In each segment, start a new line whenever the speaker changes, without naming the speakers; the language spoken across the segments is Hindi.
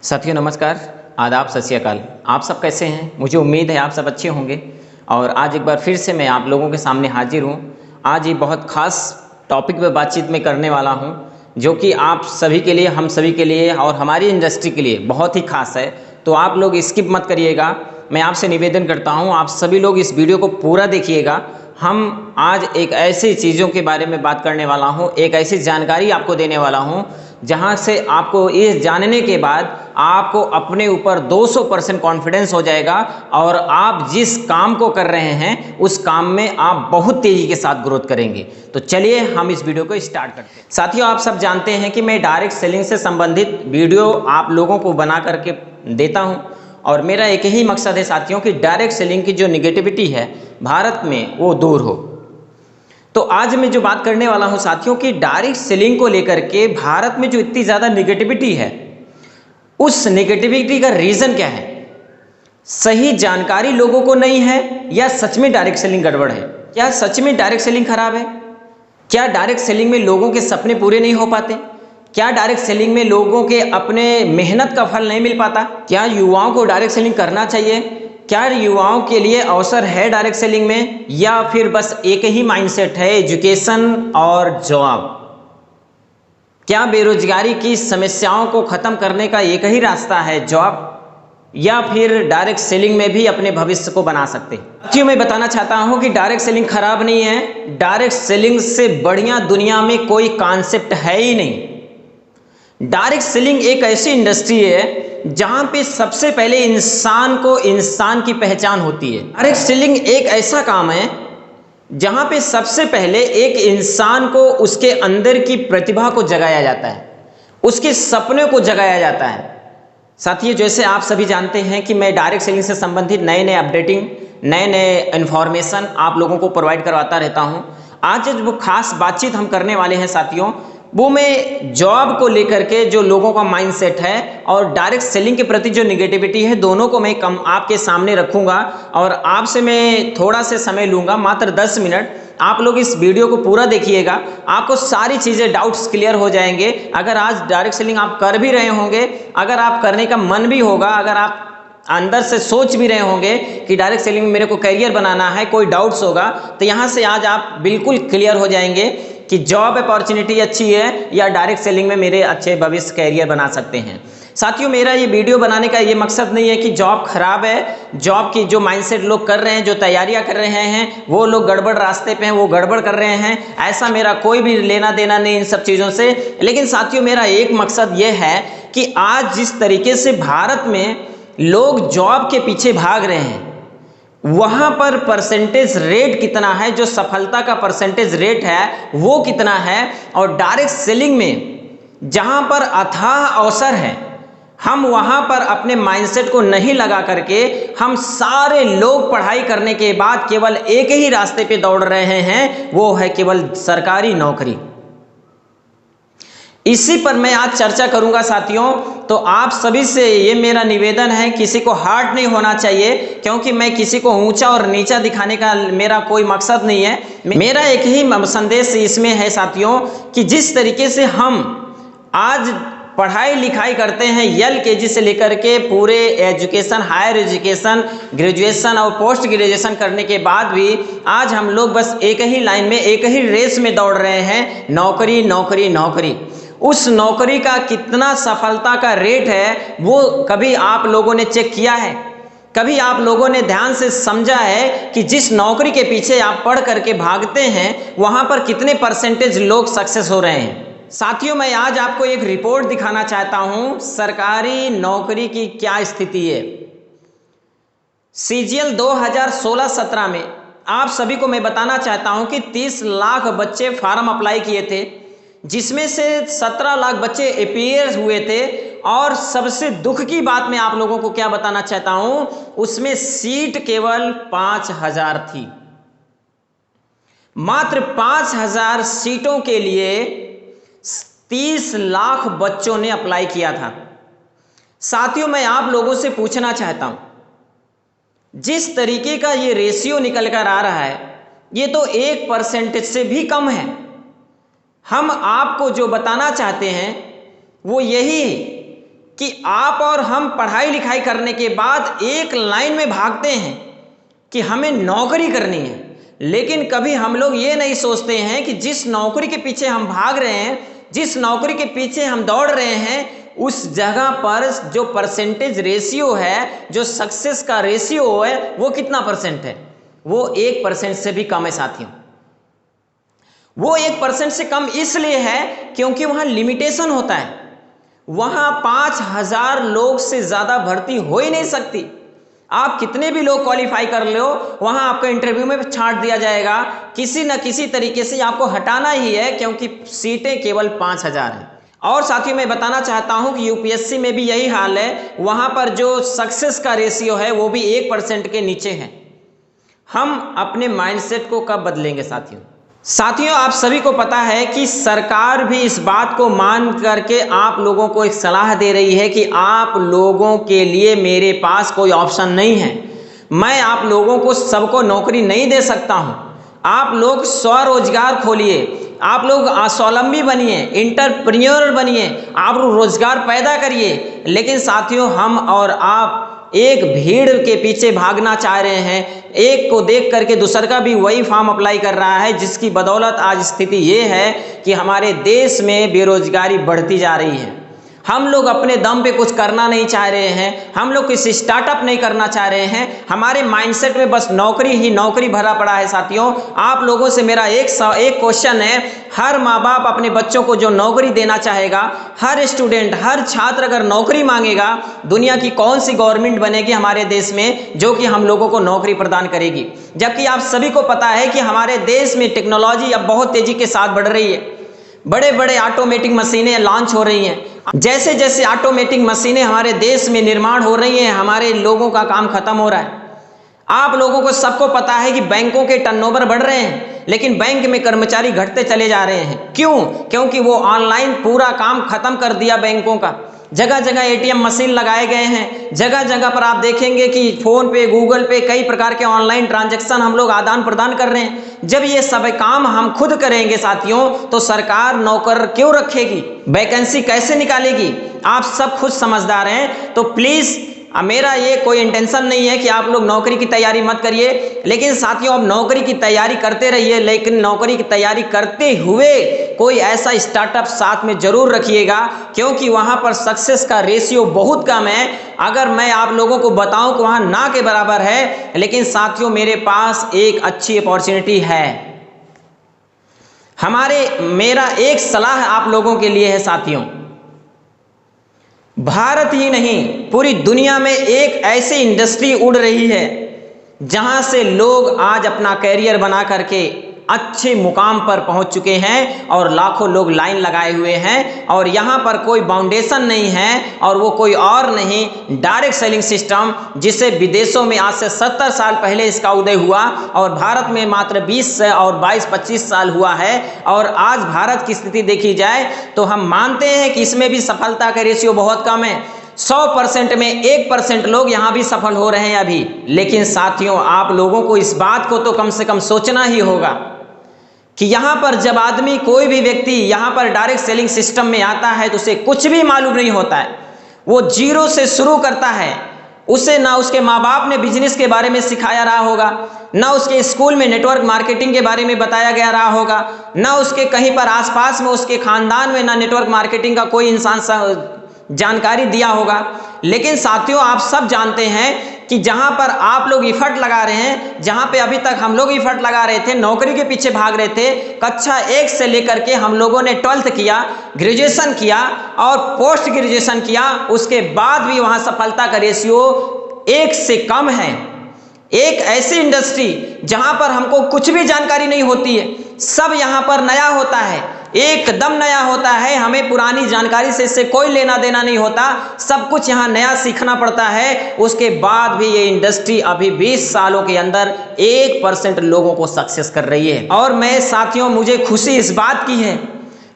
साथियों नमस्कार, आदाब, सत श्री अकाल। आप सब कैसे हैं? मुझे उम्मीद है आप सब अच्छे होंगे। और आज एक बार फिर से मैं आप लोगों के सामने हाजिर हूँ। आज ये बहुत ख़ास टॉपिक पे बातचीत मैं करने वाला हूँ, जो कि आप सभी के लिए, हम सभी के लिए और हमारी इंडस्ट्री के लिए बहुत ही खास है। तो आप लोग स्किप मत करिएगा। मैं आपसे निवेदन करता हूँ, आप सभी लोग इस वीडियो को पूरा देखिएगा। हम आज एक ऐसी चीज़ों के बारे में बात करने वाला हूँ, एक ऐसी जानकारी आपको देने वाला हूँ जहाँ से आपको ये जानने के बाद आपको अपने ऊपर 200% कॉन्फिडेंस हो जाएगा और आप जिस काम को कर रहे हैं उस काम में आप बहुत तेज़ी के साथ ग्रोथ करेंगे। तो चलिए हम इस वीडियो को स्टार्ट करते हैं। साथियों, आप सब जानते हैं कि मैं डायरेक्ट सेलिंग से संबंधित वीडियो आप लोगों को बना करके देता हूँ और मेरा एक ही मकसद है साथियों कि डायरेक्ट सेलिंग की जो निगेटिविटी है भारत में वो दूर हो। तो आज मैं जो बात करने वाला हूं साथियों कि डायरेक्ट सेलिंग को लेकर के भारत में जो इतनी ज़्यादा निगेटिविटी है, उस निगेटिविटी का रीज़न क्या है? सही जानकारी लोगों को नहीं है या सच में डायरेक्ट सेलिंग गड़बड़ है? क्या सच में डायरेक्ट सेलिंग खराब है? क्या डायरेक्ट सेलिंग में लोगों के सपने पूरे नहीं हो पाते? क्या डायरेक्ट सेलिंग में लोगों के अपने मेहनत का फल नहीं मिल पाता? क्या युवाओं को डायरेक्ट सेलिंग करना चाहिए? क्या युवाओं के लिए अवसर है डायरेक्ट सेलिंग में, या फिर बस एक ही माइंडसेट है, एजुकेशन और जॉब? क्या बेरोजगारी की समस्याओं को खत्म करने का एक ही रास्ता है, जॉब? या फिर डायरेक्ट सेलिंग में भी अपने भविष्य को बना सकते हैं? साथियों, मैं बताना चाहता हूं कि डायरेक्ट सेलिंग खराब नहीं है। डायरेक्ट सेलिंग से बढ़िया दुनिया में कोई कॉन्सेप्ट है ही नहीं। डायरेक्ट सेलिंग एक ऐसी इंडस्ट्री है जहां पे सबसे पहले इंसान को इंसान की पहचान होती है। डायरेक्ट सेलिंग एक ऐसा काम है जहां पे सबसे पहले एक इंसान को उसके अंदर की प्रतिभा को जगाया जाता है, उसके सपने को जगाया जाता है। साथियों, जैसे आप सभी जानते हैं कि मैं डायरेक्ट सेलिंग से संबंधित नए नए अपडेटिंग, नए नए इन्फॉर्मेशन आप लोगों को प्रोवाइड करवाता रहता हूं। आज जो खास बातचीत हम करने वाले हैं साथियों, वो मैं जॉब को लेकर के जो लोगों का माइंडसेट है और डायरेक्ट सेलिंग के प्रति जो निगेटिविटी है, दोनों को मैं आपके सामने रखूंगा और आपसे मैं थोड़ा से समय लूंगा, मात्र 10 मिनट। आप लोग इस वीडियो को पूरा देखिएगा, आपको सारी चीज़ें, डाउट्स क्लियर हो जाएंगे। अगर आज डायरेक्ट सेलिंग आप कर भी रहे होंगे, अगर आप करने का मन भी होगा, अगर आप अंदर से सोच भी रहे होंगे कि डायरेक्ट सेलिंग में मेरे को करियर बनाना है, कोई डाउट्स होगा, तो यहाँ से आज आप बिल्कुल क्लियर हो जाएंगे कि जॉब अपॉर्चुनिटी अच्छी है या डायरेक्ट सेलिंग में मेरे अच्छे भविष्य कैरियर बना सकते हैं। साथियों, मेरा ये वीडियो बनाने का ये मकसद नहीं है कि जॉब खराब है, जॉब की जो माइंडसेट लोग कर रहे हैं, जो तैयारियां कर रहे हैं, वो लोग गड़बड़ रास्ते पे हैं, वो गड़बड़ कर रहे हैं, ऐसा मेरा कोई भी लेना देना नहीं इन सब चीज़ों से। लेकिन साथियों, मेरा एक मकसद ये है कि आज जिस तरीके से भारत में लोग जॉब के पीछे भाग रहे हैं, वहां पर परसेंटेज रेट कितना है, जो सफलता का परसेंटेज रेट है वो कितना है, और डायरेक्ट सेलिंग में जहां पर अथाह अवसर है, हम वहां पर अपने माइंडसेट को नहीं लगा करके हम सारे लोग पढ़ाई करने के बाद केवल एक ही रास्ते पे दौड़ रहे हैं, वो है केवल सरकारी नौकरी। इसी पर मैं आज चर्चा करूंगा साथियों। तो आप सभी से ये मेरा निवेदन है, किसी को हार्ड नहीं होना चाहिए, क्योंकि मैं किसी को ऊंचा और नीचा दिखाने का मेरा कोई मकसद नहीं है। मेरा एक ही संदेश इसमें है साथियों कि जिस तरीके से हम आज पढ़ाई लिखाई करते हैं, LKG से लेकर के पूरे एजुकेशन, हायर एजुकेशन, ग्रेजुएशन और पोस्ट ग्रेजुएशन करने के बाद भी आज हम लोग बस एक ही लाइन में, एक ही रेस में दौड़ रहे हैं, नौकरी नौकरी नौकरी। उस नौकरी का कितना सफलता का रेट है वो कभी आप लोगों ने चेक किया है? कभी आप लोगों ने ध्यान से समझा है कि जिस नौकरी के पीछे आप पढ़ करके भागते हैं, वहां पर कितने परसेंटेज लोग सक्सेस हो रहे हैं? साथियों, मैं आज आपको एक रिपोर्ट दिखाना चाहता हूं, सरकारी नौकरी की क्या स्थिति है। CGL 2016-17 में आप सभी को मैं बताना चाहता हूं कि 30 लाख बच्चे फार्म अप्लाई किए थे, जिसमें से 17 लाख बच्चे अपीयर हुए थे। और सबसे दुख की बात मैं आप लोगों को क्या बताना चाहता हूं, उसमें सीट केवल 5000 थी। मात्र 5000 सीटों के लिए 30 लाख बच्चों ने अप्लाई किया था। साथियों, मैं आप लोगों से पूछना चाहता हूं, जिस तरीके का ये रेशियो निकल कर आ रहा है, ये तो 1% से भी कम है। हम आपको जो बताना चाहते हैं वो यही है कि आप और हम पढ़ाई लिखाई करने के बाद एक लाइन में भागते हैं कि हमें नौकरी करनी है, लेकिन कभी हम लोग ये नहीं सोचते हैं कि जिस नौकरी के पीछे हम भाग रहे हैं, जिस नौकरी के पीछे हम दौड़ रहे हैं, उस जगह पर जो परसेंटेज रेशियो है, जो सक्सेस का रेशियो है, वो कितना परसेंट है? वो 1% से भी कम है साथियों। वो 1% से कम इसलिए है क्योंकि वहां लिमिटेशन होता है। वहां 5000 लोग से ज्यादा भर्ती हो ही नहीं सकती। आप कितने भी लोग क्वालिफाई कर लो, वहां आपको इंटरव्यू में छांट दिया जाएगा, किसी न किसी तरीके से आपको हटाना ही है, क्योंकि सीटें केवल 5000 हैं। और साथियों मैं बताना चाहता हूं कि यूपीएससी में भी यही हाल है। वहां पर जो सक्सेस का रेशियो है वो भी 1% के नीचे है। हम अपने माइंडसेट को कब बदलेंगे साथियों? साथियों आप सभी को पता है कि सरकार भी इस बात को मान करके आप लोगों को एक सलाह दे रही है कि आप लोगों के लिए मेरे पास कोई ऑप्शन नहीं है, मैं आप लोगों को सबको नौकरी नहीं दे सकता हूं। आप लोग स्वरोजगार खोलिए, आप लोग स्वावलंबी बनिए, इंटरप्रेन्योर बनिए, आप रोजगार पैदा करिए। लेकिन साथियों हम और आप एक भीड़ के पीछे भागना चाह रहे हैं। एक को देख करके दूसरा का भी वही फॉर्म अप्लाई कर रहा है, जिसकी बदौलत आज स्थिति ये है कि हमारे देश में बेरोजगारी बढ़ती जा रही है। हम लोग अपने दम पे कुछ करना नहीं चाह रहे हैं, हम लोग किसी स्टार्टअप नहीं करना चाह रहे हैं। हमारे माइंडसेट में बस नौकरी ही नौकरी भरा पड़ा है। साथियों आप लोगों से मेरा एक क्वेश्चन है, हर माँ बाप अपने बच्चों को जो नौकरी देना चाहेगा, हर स्टूडेंट हर छात्र अगर नौकरी मांगेगा, दुनिया की कौन सी गवर्नमेंट बनेगी हमारे देश में जो कि हम लोगों को नौकरी प्रदान करेगी? जबकि आप सभी को पता है कि हमारे देश में टेक्नोलॉजी अब बहुत तेजी के साथ बढ़ रही है। बड़े बड़े ऑटोमेटिक मशीनें लॉन्च हो रही हैं। जैसे जैसे ऑटोमेटिक मशीनें हमारे देश में निर्माण हो रही हैं, हमारे लोगों का काम खत्म हो रहा है। आप लोगों को सबको पता है कि बैंकों के टर्नओवर बढ़ रहे हैं, लेकिन बैंक में कर्मचारी घटते चले जा रहे हैं। क्यों? क्योंकि वो ऑनलाइन पूरा काम खत्म कर दिया बैंकों का। जगह जगह एटीएम मशीन लगाए गए हैं। जगह जगह पर आप देखेंगे कि फोन पे, गूगल पे कई प्रकार के ऑनलाइन ट्रांजैक्शन हम लोग आदान प्रदान कर रहे हैं। जब ये सब काम हम खुद करेंगे साथियों, तो सरकार नौकर क्यों रखेगी? वैकेंसी कैसे निकालेगी? आप सब खुद समझदार हैं। तो प्लीज मेरा ये कोई इंटेंशन नहीं है कि आप लोग नौकरी की तैयारी मत करिए, लेकिन साथियों आप नौकरी की तैयारी करते रहिए, लेकिन नौकरी की तैयारी करते हुए कोई ऐसा स्टार्टअप साथ में जरूर रखिएगा, क्योंकि वहां पर सक्सेस का रेशियो बहुत कम है। अगर मैं आप लोगों को बताऊं कि वहां ना के बराबर है, लेकिन साथियों मेरे पास एक अच्छी अपॉर्चुनिटी है। मेरा एक सलाह आप लोगों के लिए है साथियों, भारत ही नहीं पूरी दुनिया में एक ऐसी इंडस्ट्री उड़ रही है जहां से लोग आज अपना कैरियर बना करके अच्छे मुकाम पर पहुंच चुके हैं और लाखों लोग लाइन लगाए हुए हैं। और यहां पर कोई बाउंडेशन नहीं है, और वो कोई और नहीं, डायरेक्ट सेलिंग सिस्टम, जिसे विदेशों में आज से 70 साल पहले इसका उदय हुआ और भारत में मात्र 20 और 22-25 साल हुआ है। और आज भारत की स्थिति देखी जाए तो हम मानते हैं कि इसमें भी सफलता का रेशियो बहुत कम है। 100% में 1% लोग यहां भी सफल हो रहे हैं अभी। लेकिन साथियों आप लोगों को इस बात को तो कम से कम सोचना ही होगा कि यहां पर जब आदमी, कोई भी व्यक्ति यहां पर डायरेक्ट सेलिंग सिस्टम में आता है तो उसे कुछ भी मालूम नहीं होता है। वो जीरो से शुरू करता है। उसे ना उसके माँ बाप ने बिजनेस के बारे में सिखाया रहा होगा, ना उसके स्कूल में नेटवर्क मार्केटिंग के बारे में बताया गया रहा होगा, ना उसके कहीं पर आसपास में उसके खानदान में ना नेटवर्क मार्केटिंग का कोई इंसान जानकारी दिया होगा। लेकिन साथियों आप सब जानते हैं कि जहां पर आप लोग इफर्ट लगा रहे हैं, जहां पे अभी तक हम लोग इफर्ट लगा रहे थे, नौकरी के पीछे भाग रहे थे, कक्षा 1 से लेकर के हम लोगों ने 12th किया, ग्रेजुएशन किया और पोस्ट ग्रेजुएशन किया, उसके बाद भी वहां सफलता का रेशियो 1 से कम है। एक ऐसी इंडस्ट्री जहां पर हमको कुछ भी जानकारी नहीं होती है, सब यहां पर नया होता है, एकदम नया होता है। हमें पुरानी जानकारी से इससे कोई लेना देना नहीं होता, सब कुछ यहाँ नया सीखना पड़ता है। उसके बाद भी ये इंडस्ट्री अभी 20 सालों के अंदर 1% लोगों को सक्सेस कर रही है। और मैं साथियों मुझे खुशी इस बात की है,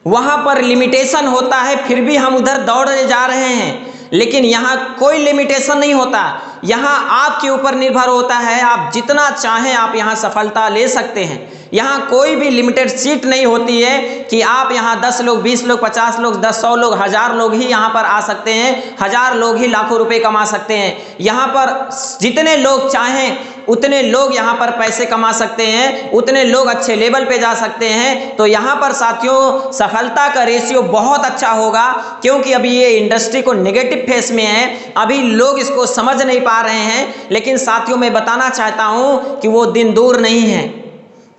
वहां पर लिमिटेशन होता है फिर भी हम उधर दौड़ जा रहे हैं, लेकिन यहाँ कोई लिमिटेशन नहीं होता। यहाँ आपके ऊपर निर्भर होता है, आप जितना चाहें आप यहाँ सफलता ले सकते हैं। यहाँ कोई भी लिमिटेड सीट नहीं होती है कि आप यहाँ 10 लोग, 20 लोग, 50 लोग, 100 लोग, 1000 लोग ही यहाँ पर आ सकते हैं, 1000 लोग ही लाखों रुपए कमा सकते हैं। यहाँ पर जितने लोग चाहें उतने लोग यहाँ पर पैसे कमा सकते हैं, उतने लोग अच्छे लेवल पे जा सकते हैं। तो यहाँ पर साथियों सफलता का रेशियो बहुत अच्छा होगा, क्योंकि अभी ये इंडस्ट्री को नेगेटिव फेस में है, अभी लोग इसको समझ नहीं पा रहे हैं। लेकिन साथियों मैं बताना चाहता हूँ कि वो दिन दूर नहीं है।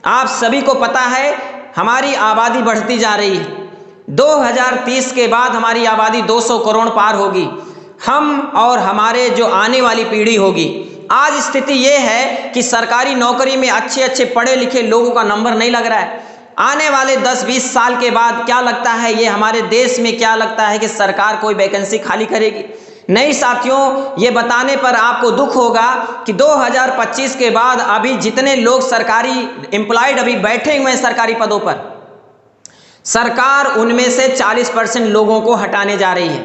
आप सभी को पता है हमारी आबादी बढ़ती जा रही है। 2030 के बाद हमारी आबादी 200 करोड़ पार होगी। हम और हमारे जो आने वाली पीढ़ी होगी, आज स्थिति यह है कि सरकारी नौकरी में अच्छे अच्छे पढ़े लिखे लोगों का नंबर नहीं लग रहा है। आने वाले 10-20 साल के बाद क्या लगता है, ये हमारे देश में क्या लगता है कि सरकार कोई वैकेंसी खाली करेगी? नहीं साथियों, ये बताने पर आपको दुख होगा कि 2025 के बाद अभी जितने लोग सरकारी एम्प्लॉयड अभी बैठे हुए हैं सरकारी पदों पर, सरकार उनमें से 40% लोगों को हटाने जा रही है।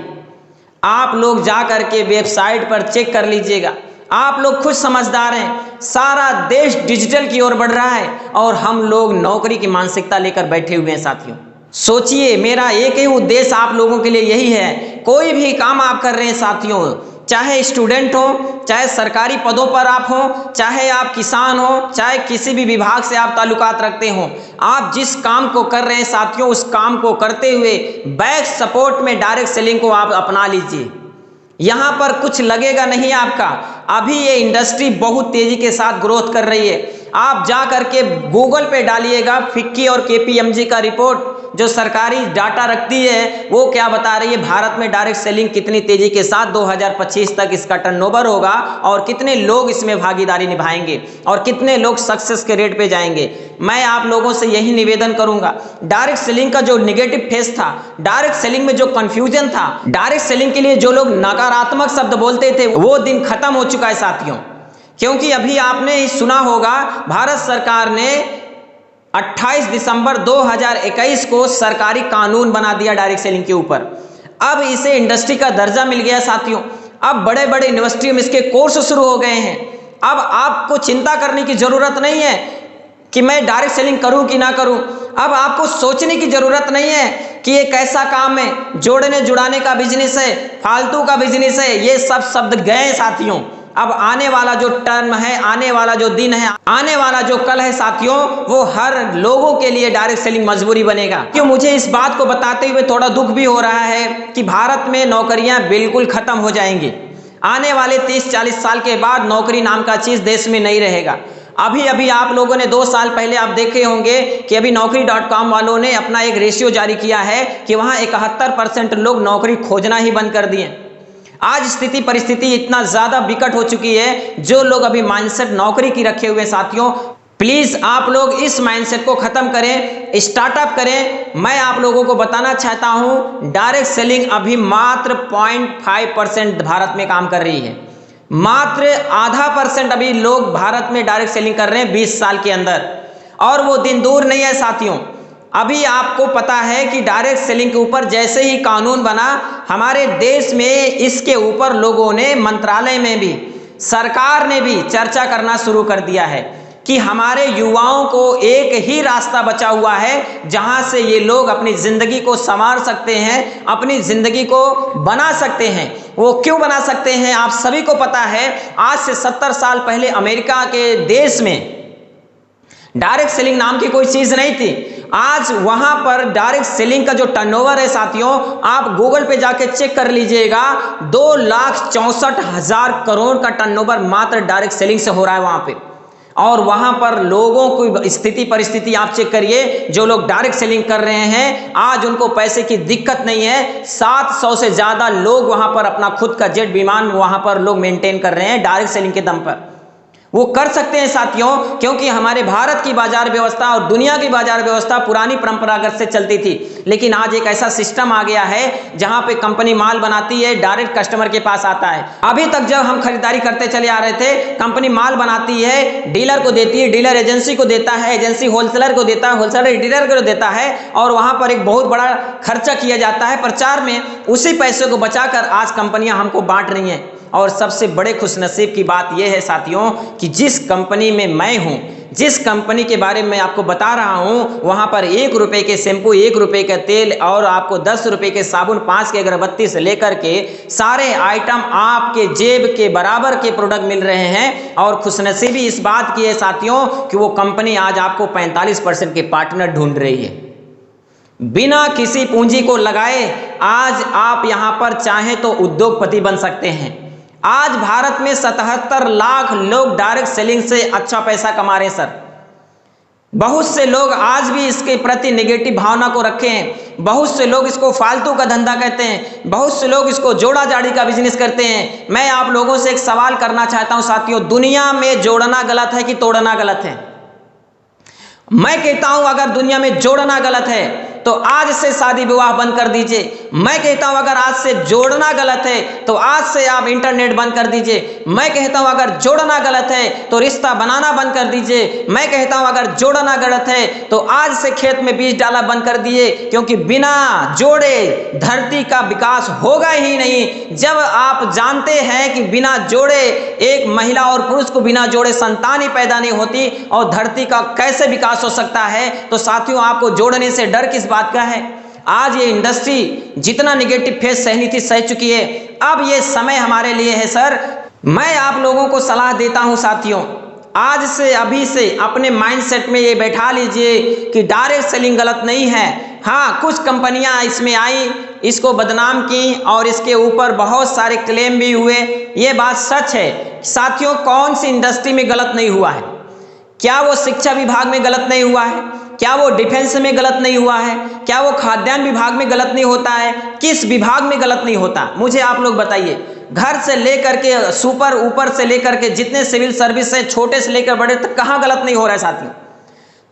आप लोग जा करके वेबसाइट पर चेक कर लीजिएगा। आप लोग खुद समझदार हैं, सारा देश डिजिटल की ओर बढ़ रहा है और हम लोग नौकरी की मानसिकता लेकर बैठे हुए हैं। साथियों सोचिए, मेरा एक ही उद्देश्य आप लोगों के लिए यही है, कोई भी काम आप कर रहे हैं साथियों, चाहे स्टूडेंट हो, चाहे सरकारी पदों पर आप हो, चाहे आप किसान हो, चाहे किसी भी विभाग से आप ताल्लुकात रखते हो, आप जिस काम को कर रहे हैं साथियों, उस काम को करते हुए बैक सपोर्ट में डायरेक्ट सेलिंग को आप अपना लीजिए। यहाँ पर कुछ लगेगा नहीं आपका। अभी ये इंडस्ट्री बहुत तेजी के साथ ग्रोथ कर रही है। आप जा करके गूगल पे डालिएगा फिक्की और केपीएमजी का रिपोर्ट, जो सरकारी डाटा रखती है, वो क्या बता रही है भारत में डायरेक्ट सेलिंग कितनी तेजी के साथ 2025 तक इसका टर्नओवर होगा और कितने लोग इसमें भागीदारी निभाएंगे और कितने लोग सक्सेस के रेट पे जाएंगे। मैं आप लोगों से यही निवेदन करूंगा, डायरेक्ट सेलिंग का जो नेगेटिव फेस था, डायरेक्ट सेलिंग में जो कंफ्यूजन था, डायरेक्ट सेलिंग के लिए जो लोग नकारात्मक शब्द बोलते थे, वो दिन खत्म हो चुका है साथियों। क्योंकि अभी आपने सुना होगा भारत सरकार ने 28 दिसंबर 2021 को सरकारी कानून बना दिया डायरेक्ट सेलिंग के ऊपर। अब इसे इंडस्ट्री का दर्जा मिल गया साथियों। अब बड़े बड़े यूनिवर्सिटियों में इसके कोर्स शुरू हो गए हैं। अब आपको चिंता करने की जरूरत नहीं है कि मैं डायरेक्ट सेलिंग करूं कि ना करूं। अब आपको सोचने की जरूरत नहीं है कि ये कैसा काम है, जोड़ने जुड़ाने का बिजनेस है, फालतू का बिजनेस है, ये सब शब्द गए साथियों। अब आने वाला जो टर्म है, आने वाला जो दिन है, आने वाला जो कल है साथियों, वो हर लोगों के लिए डायरेक्ट सेलिंग मजबूरी बनेगा। क्यों मुझे इस बात को बताते हुए थोड़ा दुख भी हो रहा है कि भारत में नौकरियां बिल्कुल खत्म हो जाएंगी। आने वाले 30-40 साल के बाद नौकरी नाम का चीज देश में नहीं रहेगा। अभी आप लोगों ने 2 साल पहले आप देखे होंगे कि अभी Naukri.com वालों ने अपना एक रेशियो जारी किया है कि वहां 71% लोग नौकरी खोजना ही बंद कर दिए। आज स्थिति परिस्थिति इतना ज्यादा विकट हो चुकी है, जो लोग अभी माइंडसेट नौकरी की रखे हुए साथियों, प्लीज आप लोग इस माइंडसेट को खत्म करें, स्टार्टअप करें। मैं आप लोगों को बताना चाहता हूं, डायरेक्ट सेलिंग अभी मात्र 0.5% भारत में काम कर रही है। मात्र 0.5% अभी लोग भारत में डायरेक्ट सेलिंग कर रहे हैं 20 साल के अंदर, और वो दिन दूर नहीं है साथियों। अभी आपको पता है कि डायरेक्ट सेलिंग के ऊपर जैसे ही कानून बना, हमारे देश में इसके ऊपर लोगों ने, मंत्रालय में भी, सरकार ने भी चर्चा करना शुरू कर दिया है कि हमारे युवाओं को एक ही रास्ता बचा हुआ है जहां से ये लोग अपनी जिंदगी को संवार सकते हैं, अपनी जिंदगी को बना सकते हैं। वो क्यों बना सकते हैं आप सभी को पता है। आज से 70 साल पहले अमेरिका के देश में डायरेक्ट सेलिंग नाम की कोई चीज नहीं थी। आज वहां पर डायरेक्ट सेलिंग का जो टर्नओवर है साथियों, आप गूगल पे जाके चेक कर लीजिएगा, 2,64,000 करोड़ का टर्नओवर मात्र डायरेक्ट सेलिंग से हो रहा है वहां पे। और वहां पर लोगों की स्थिति परिस्थिति आप चेक करिए, जो लोग डायरेक्ट सेलिंग कर रहे हैं आज उनको पैसे की दिक्कत नहीं है। 700 से ज्यादा लोग वहां पर अपना खुद का जेट विमान वहां पर लोग मेंटेन कर रहे हैं डायरेक्ट सेलिंग के दम पर। वो कर सकते हैं साथियों, क्योंकि हमारे भारत की बाजार व्यवस्था और दुनिया की बाजार व्यवस्था पुरानी परंपरागत से चलती थी। लेकिन आज एक ऐसा सिस्टम आ गया है जहां पे कंपनी माल बनाती है, डायरेक्ट कस्टमर के पास आता है। अभी तक जब हम खरीदारी करते चले आ रहे थे, कंपनी माल बनाती है, डीलर को देती है, डीलर एजेंसी को देता है, एजेंसी होलसेलर को देता है, होलसेलर डीलर को देता है, और वहां पर एक बहुत बड़ा खर्चा किया जाता है प्रचार में। उसी पैसे को बचाकर आज कंपनियां हमको बांट रही हैं। और सबसे बड़े खुशनसीब की बात यह है साथियों कि जिस कंपनी में मैं हूं, जिस कंपनी के बारे में मैं आपको बता रहा हूँ वहाँ पर 1 रुपये के शैम्पू, 1 रुपये का तेल और आपको 10 रुपये के साबुन, 5 की अगरबत्ती से लेकर के सारे आइटम आपके जेब के बराबर के प्रोडक्ट मिल रहे हैं। और खुशनसीबी इस बात की है साथियों कि वो कंपनी आज आपको 45% के पार्टनर ढूंढ रही है। बिना किसी पूंजी को लगाए आज आप यहां पर चाहें तो उद्योगपति बन सकते हैं। आज भारत में 77 लाख लोग डायरेक्ट सेलिंग से अच्छा पैसा कमा रहे हैं सर। बहुत से लोग आज भी इसके प्रति नेगेटिव भावना को रखे हैं। बहुत से लोग इसको फालतू का धंधा कहते हैं। बहुत से लोग इसको जोड़ा जाड़ी का बिजनेस करते हैं। मैं आप लोगों से एक सवाल करना चाहता हूं साथियों, दुनिया में जोड़ना गलत है कि तोड़ना गलत है? मैं कहता हूं अगर दुनिया में जोड़ना गलत है तो आज से शादी विवाह बंद कर दीजिए। मैं कहता हूं अगर आज से जोड़ना गलत है तो आज से आप इंटरनेट बंद कर दीजिए। मैं कहता हूं अगर जोड़ना गलत है तो रिश्ता बनाना बंद कर दीजिए। मैं कहता हूं अगर जोड़ना गलत है तो आज से खेत में बीज डाला बंद कर दिए, क्योंकि बिना जोड़े धरती का विकास होगा ही नहीं। जब आप जानते हैं कि बिना जोड़े एक महिला और पुरुष को बिना जोड़े संतान ही पैदा नहीं होती और धरती का कैसे विकास हो सकता है, तो साथियों आपको जोड़ने से डर किस बात का है? आज ये इंडस्ट्री जितना निगेटिव फेस सहनी थी सह चुकी है। अब ये समय हमारे लिए है सर। मैं आप लोगों को सलाह देता हूं साथियों, आज से अभी से अपने माइंडसेट में ये बैठा लीजिए कि डायरेक्ट सेलिंग गलत नहीं है। हाँ, कुछ कंपनियां इसमें आई, इसको बदनाम की और इसके ऊपर बहुत सारे क्लेम भी हुए। ये बात सच है साथियों। कौन सी इंडस्ट्री में गलत नहीं हुआ है? क्या वो शिक्षा विभाग में गलत नहीं हुआ है? क्या वो डिफेंस में गलत नहीं हुआ है? क्या वो खाद्यान्न विभाग में गलत नहीं होता है? किस विभाग में गलत नहीं होता? मुझे आप लोग बताइए। घर से लेकर के सुपर ऊपर से लेकर के जितने सिविल सर्विस है, छोटे से लेकर बड़े तक, कहाँ गलत नहीं हो रहा है साथियों?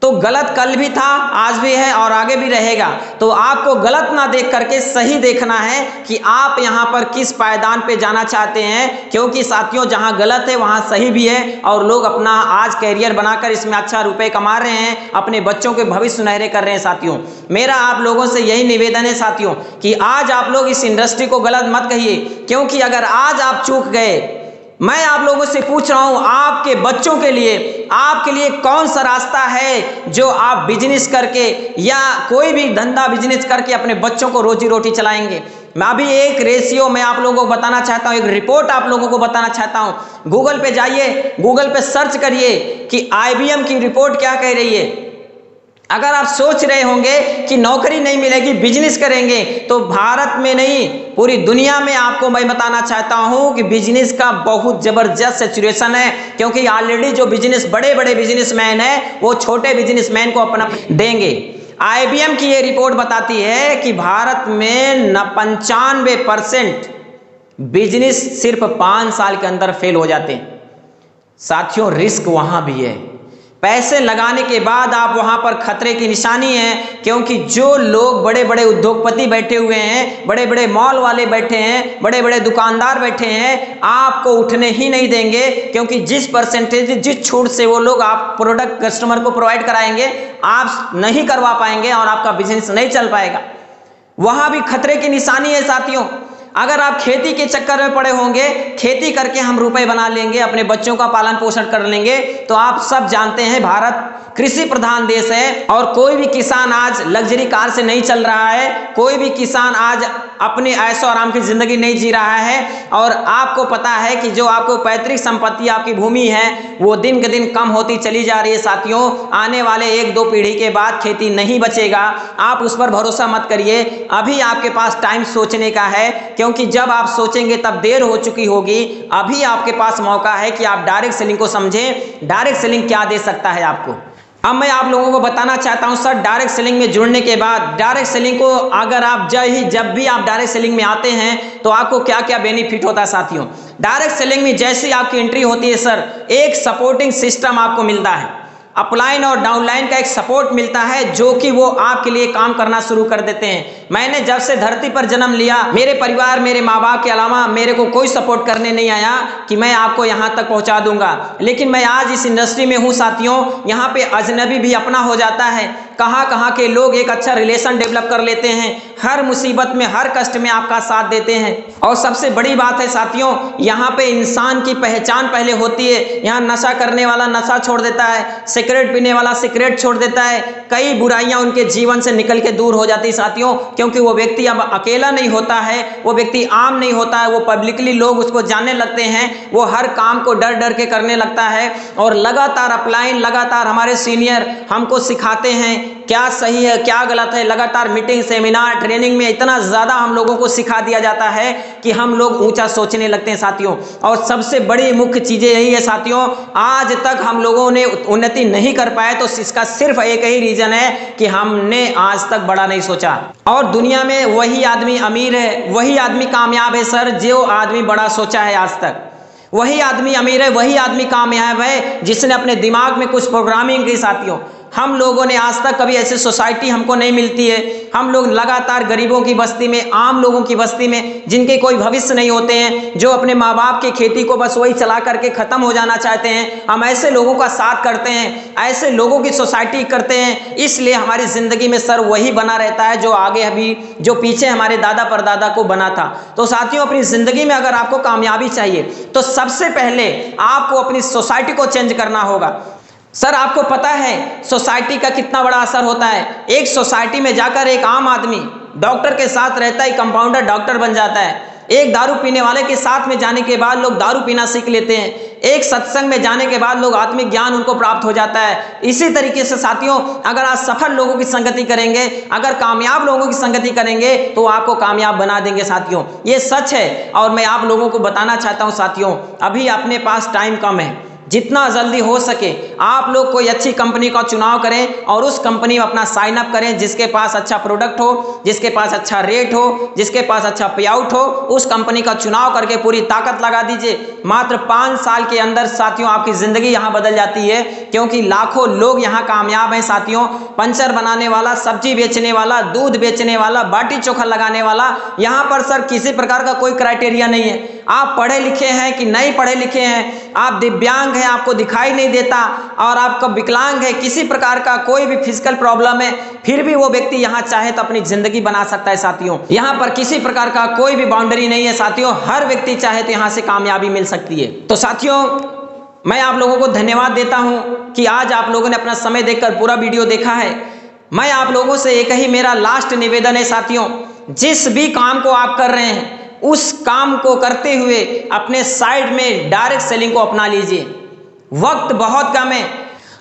तो गलत कल भी था, आज भी है और आगे भी रहेगा। तो आपको गलत ना देख करके सही देखना है कि आप यहाँ पर किस पायदान पे जाना चाहते हैं, क्योंकि साथियों जहाँ गलत है वहाँ सही भी है और लोग अपना आज कैरियर बनाकर इसमें अच्छा रुपए कमा रहे हैं, अपने बच्चों के भविष्य सुनहरे कर रहे हैं। साथियों मेरा आप लोगों से यही निवेदन है साथियों कि आज आप लोग इस इंडस्ट्री को गलत मत कहिए, क्योंकि अगर आज आप चूक गए, मैं आप लोगों से पूछ रहा हूं आपके बच्चों के लिए कौन सा रास्ता है जो आप बिजनेस करके या कोई भी धंधा बिजनेस करके अपने बच्चों को रोजी रोटी चलाएंगे? मैं अभी एक रेशियो मैं आप लोगों को बताना चाहता हूं, एक रिपोर्ट आप लोगों को बताना चाहता हूं। गूगल पे जाइए, गूगल पे सर्च करिए कि IBM की रिपोर्ट क्या कह रही है। अगर आप सोच रहे होंगे कि नौकरी नहीं मिलेगी, बिजनेस करेंगे, तो भारत में नहीं पूरी दुनिया में आपको मैं बताना चाहता हूं कि बिजनेस का बहुत जबरदस्त सिचुएशन है, क्योंकि ऑलरेडी जो बड़े बड़े बिजनेसमैन हैं वो छोटे बिजनेसमैन को अपना देंगे। IBM की ये रिपोर्ट बताती है कि भारत में 95% बिजनेस सिर्फ 5 साल के अंदर फेल हो जाते हैं। साथियों रिस्क वहां भी है, पैसे लगाने के बाद आप वहां पर खतरे की निशानी है, क्योंकि जो लोग बड़े बड़े उद्योगपति बैठे हुए हैं, बड़े बड़े मॉल वाले बैठे हैं, बड़े बड़े दुकानदार बैठे हैं, आपको उठने ही नहीं देंगे, क्योंकि जिस परसेंटेज जिस छूट से वो लोग आप प्रोडक्ट कस्टमर को प्रोवाइड कराएंगे आप नहीं करवा पाएंगे और आपका बिजनेस नहीं चल पाएगा। वहां भी खतरे की निशानी है साथियों। अगर आप खेती के चक्कर में पड़े होंगे, खेती करके हम रुपए बना लेंगे, अपने बच्चों का पालन पोषण कर लेंगे, तो आप सब जानते हैं भारत कृषि प्रधान देश है और कोई भी किसान आज लग्जरी कार से नहीं चल रहा है, कोई भी किसान आज अपने ऐशो आराम की जिंदगी नहीं जी रहा है। और आपको पता है कि जो आपको पैतृक संपत्ति आपकी भूमि है वो दिन के दिन कम होती चली जा रही है साथियों। आने वाले 1-2 पीढ़ी के बाद खेती नहीं बचेगा, आप उस पर भरोसा मत करिए। अभी आपके पास टाइम सोचने का है, क्योंकि जब आप सोचेंगे तब देर हो चुकी होगी। अभी आपके पास मौका है कि आप डायरेक्ट सेलिंग को समझें। डायरेक्ट सेलिंग क्या दे सकता है आपको। अब मैं आप लोगों को बताना चाहता हूं सर, डायरेक्ट सेलिंग में जुड़ने के बाद डायरेक्ट सेलिंग को अगर आप जब भी आप डायरेक्ट सेलिंग में आते हैं तो आपको क्या क्या बेनिफिट होता है साथियों। डायरेक्ट सेलिंग में जैसे आपकी एंट्री होती है सर, एक सपोर्टिंग सिस्टम आपको मिलता है, अपलाइन और डाउनलाइन का एक सपोर्ट मिलता है, जो कि वो आपके लिए काम करना शुरू कर देते हैं। मैंने जब से धरती पर जन्म लिया, मेरे परिवार मेरे माँ बाप के अलावा मेरे को कोई सपोर्ट करने नहीं आया कि मैं आपको यहाँ तक पहुँचा दूंगा। लेकिन मैं आज इस इंडस्ट्री में हूँ साथियों, यहाँ पे अजनबी भी अपना हो जाता है। कहाँ कहाँ के लोग एक अच्छा रिलेशन डेवलप कर लेते हैं, हर मुसीबत में हर कष्ट में आपका साथ देते हैं। और सबसे बड़ी बात है साथियों, यहाँ पे इंसान की पहचान पहले होती है। यहाँ नशा करने वाला नशा छोड़ देता है, सिगरेट पीने वाला सिगरेट छोड़ देता है, कई बुराइयां उनके जीवन से निकल के दूर हो जाती साथियों, क्योंकि वो व्यक्ति अब अकेला नहीं होता है, वो व्यक्ति आम नहीं होता है, वो पब्लिकली लोग उसको जानने लगते हैं, वो हर काम को डर डर के करने लगता है। और लगातार अपलाइन, लगातार हमारे सीनियर हमको सिखाते हैं क्या सही है क्या गलत है, लगातार मीटिंग सेमिनार ट्रेनिंग में इतना ज़्यादा हम लोगों को सिखा दिया जाता है कि हम लोग ऊंचा सोचने लगते हैं साथियों। और सबसे बड़ी मुख्य चीज़ें यही है साथियों, आज तक हम लोगों ने उन्नति नहीं कर पाए तो इसका सिर्फ एक ही रीज़न है कि हमने आज तक बड़ा नहीं सोचा। और दुनिया में वही आदमी अमीर है, वही आदमी कामयाब है सर जो आदमी बड़ा सोचा है आज तक। वही आदमी अमीर है, वही आदमी कामयाब है जिसने अपने दिमाग में कुछ प्रोग्रामिंग की साथियों। हम लोगों ने आज तक कभी ऐसी सोसाइटी हमको नहीं मिलती है। हम लोग लगातार गरीबों की बस्ती में, आम लोगों की बस्ती में, जिनके कोई भविष्य नहीं होते हैं, जो अपने माँ बाप की खेती को बस वही चला करके ख़त्म हो जाना चाहते हैं, हम ऐसे लोगों का साथ करते हैं, ऐसे लोगों की सोसाइटी करते हैं। इसलिए हमारी ज़िंदगी में सर वही बना रहता है जो आगे अभी जो पीछे हमारे दादा परदादा को बना था। तो साथियों, अपनी ज़िंदगी में अगर आपको कामयाबी चाहिए तो सबसे पहले आपको अपनी सोसाइटी को चेंज करना होगा। सर आपको पता है सोसाइटी का कितना बड़ा असर होता है। एक सोसाइटी में जाकर एक आम आदमी डॉक्टर के साथ रहता है, कंपाउंडर डॉक्टर बन जाता है। एक दारू पीने वाले के साथ में जाने के बाद लोग दारू पीना सीख लेते हैं। एक सत्संग में जाने के बाद लोग आत्मिक ज्ञान उनको प्राप्त हो जाता है। इसी तरीके से साथियों, अगर आप सफल लोगों की संगति करेंगे, अगर कामयाब लोगों की संगति करेंगे तो आपको कामयाब बना देंगे साथियों। ये सच है और मैं आप लोगों को बताना चाहता हूँ साथियों, अभी अपने पास टाइम कम है, जितना जल्दी हो सके आप लोग कोई अच्छी कंपनी का चुनाव करें और उस कंपनी में अपना साइन अप करें जिसके पास अच्छा प्रोडक्ट हो, जिसके पास अच्छा रेट हो, जिसके पास अच्छा पे आउट हो। उस कंपनी का चुनाव करके पूरी ताकत लगा दीजिए। मात्र 5 साल के अंदर साथियों आपकी जिंदगी यहाँ बदल जाती है, क्योंकि लाखों लोग यहाँ कामयाब हैं साथियों। पंचर बनाने वाला, सब्जी बेचने वाला, दूध बेचने वाला, बाटी चोखा लगाने वाला, यहाँ पर सर किसी प्रकार का कोई क्राइटेरिया नहीं है। आप पढ़े लिखे हैं कि नहीं पढ़े लिखे हैं, आप दिव्यांग हैं, आपको दिखाई नहीं देता, और आपका विकलांग है, किसी प्रकार का कोई भी फिजिकल प्रॉब्लम है, फिर भी वो व्यक्ति यहाँ चाहे तो अपनी जिंदगी बना सकता है साथियों। यहाँ पर किसी प्रकार का कोई भी बाउंड्री नहीं है साथियों, हर व्यक्ति चाहे तो यहाँ से कामयाबी मिल सकती है। तो साथियों, मैं आप लोगों को धन्यवाद देता हूँ कि आज आप लोगों ने अपना समय देकर पूरा वीडियो देखा है। मैं आप लोगों से एक ही मेरा लास्ट निवेदन है साथियों, जिस भी काम को आप कर रहे हैं उस काम को करते हुए अपने साइड में डायरेक्ट सेलिंग को अपना लीजिए। वक्त बहुत कम है,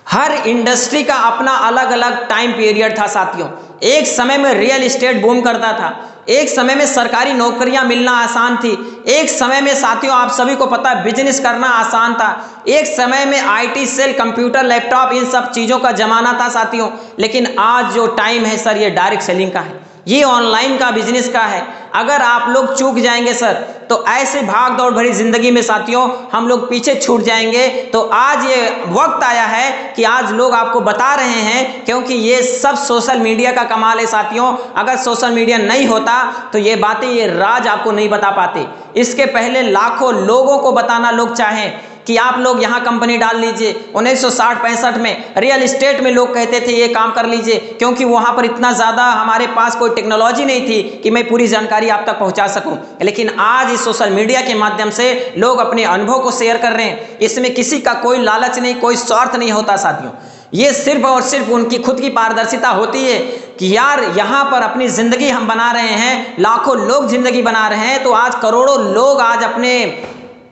हर इंडस्ट्री का अपना अलग अलग टाइम पीरियड था साथियों। एक समय में रियल एस्टेट बूम करता था, एक समय में सरकारी नौकरियां मिलना आसान थी, एक समय में साथियों आप सभी को पता है बिजनेस करना आसान था, एक समय में आईटी सेल, कंप्यूटर, लैपटॉप, इन सब चीज़ों का जमाना था साथियों। लेकिन आज जो टाइम है सर ये डायरेक्ट सेलिंग का है, ये ऑनलाइन का बिजनेस का है। अगर आप लोग चूक जाएंगे सर तो ऐसे भाग दौड़ भरी जिंदगी में साथियों हम लोग पीछे छूट जाएंगे। तो आज ये वक्त आया है कि आज लोग आपको बता रहे हैं, क्योंकि ये सब सोशल मीडिया का कमाल है साथियों। अगर सोशल मीडिया नहीं होता तो ये बातें, ये राज आपको नहीं बता पाते। इसके पहले लाखों लोगों को बताना लोग चाहें कि आप लोग यहाँ कंपनी डाल लीजिए। 1960-65 में रियल एस्टेट में लोग कहते थे ये काम कर लीजिए, क्योंकि वहाँ पर इतना ज़्यादा हमारे पास कोई टेक्नोलॉजी नहीं थी कि मैं पूरी जानकारी आप तक पहुँचा सकूँ। लेकिन आज इस सोशल मीडिया के माध्यम से लोग अपने अनुभव को शेयर कर रहे हैं। इसमें किसी का कोई लालच नहीं, कोई स्वार्थ नहीं होता साथियों। ये सिर्फ और सिर्फ उनकी खुद की पारदर्शिता होती है कि यार यहाँ पर अपनी ज़िंदगी हम बना रहे हैं, लाखों लोग ज़िंदगी बना रहे हैं, तो आज करोड़ों लोग आज अपने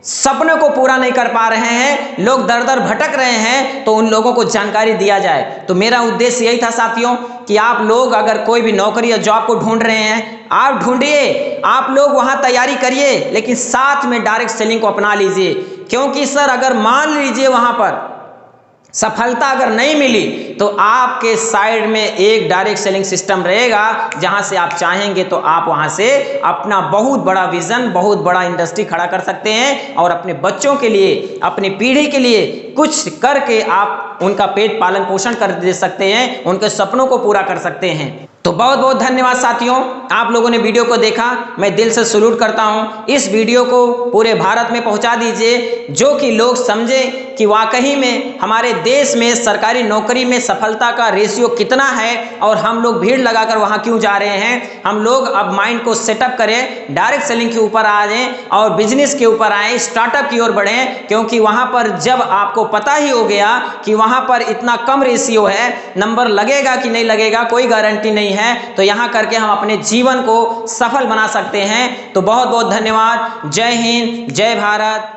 सपनों को पूरा नहीं कर पा रहे हैं, लोग दर दर भटक रहे हैं, तो उन लोगों को जानकारी दिया जाए। तो मेरा उद्देश्य यही था साथियों कि आप लोग अगर कोई भी नौकरी या जॉब को ढूंढ रहे हैं, आप ढूंढिए, आप लोग वहां तैयारी करिए, लेकिन साथ में डायरेक्ट सेलिंग को अपना लीजिए। क्योंकि सर अगर मान लीजिए वहां पर सफलता अगर नहीं मिली तो आपके साइड में एक डायरेक्ट सेलिंग सिस्टम रहेगा, जहां से आप चाहेंगे तो आप वहां से अपना बहुत बड़ा विजन, बहुत बड़ा इंडस्ट्री खड़ा कर सकते हैं और अपने बच्चों के लिए, अपनी पीढ़ी के लिए कुछ करके आप उनका पेट पालन पोषण कर दे सकते हैं, उनके सपनों को पूरा कर सकते हैं। तो बहुत बहुत धन्यवाद साथियों। आप लोगों ने वीडियो को देखा, मैं दिल से सैल्यूट करता हूं। इस वीडियो को पूरे भारत में पहुंचा दीजिए, जो कि लोग समझे कि वाकई में हमारे देश में सरकारी नौकरी में सफलता का रेशियो कितना है और हम लोग भीड़ लगाकर वहां क्यों जा रहे हैं। हम लोग अब माइंड को सेटअप करें, डायरेक्ट सेलिंग के ऊपर आ जाएं और बिजनेस के ऊपर आए, स्टार्टअप की ओर बढ़ें, क्योंकि वहां पर जब आपको पता ही हो गया कि वहां पर इतना कम रेशियो है, नंबर लगेगा कि नहीं लगेगा कोई गारंटी नहीं है, तो यहां करके हम अपने जीवन को सफल बना सकते हैं। तो बहुत बहुत धन्यवाद। जय हिंद, जय भारत।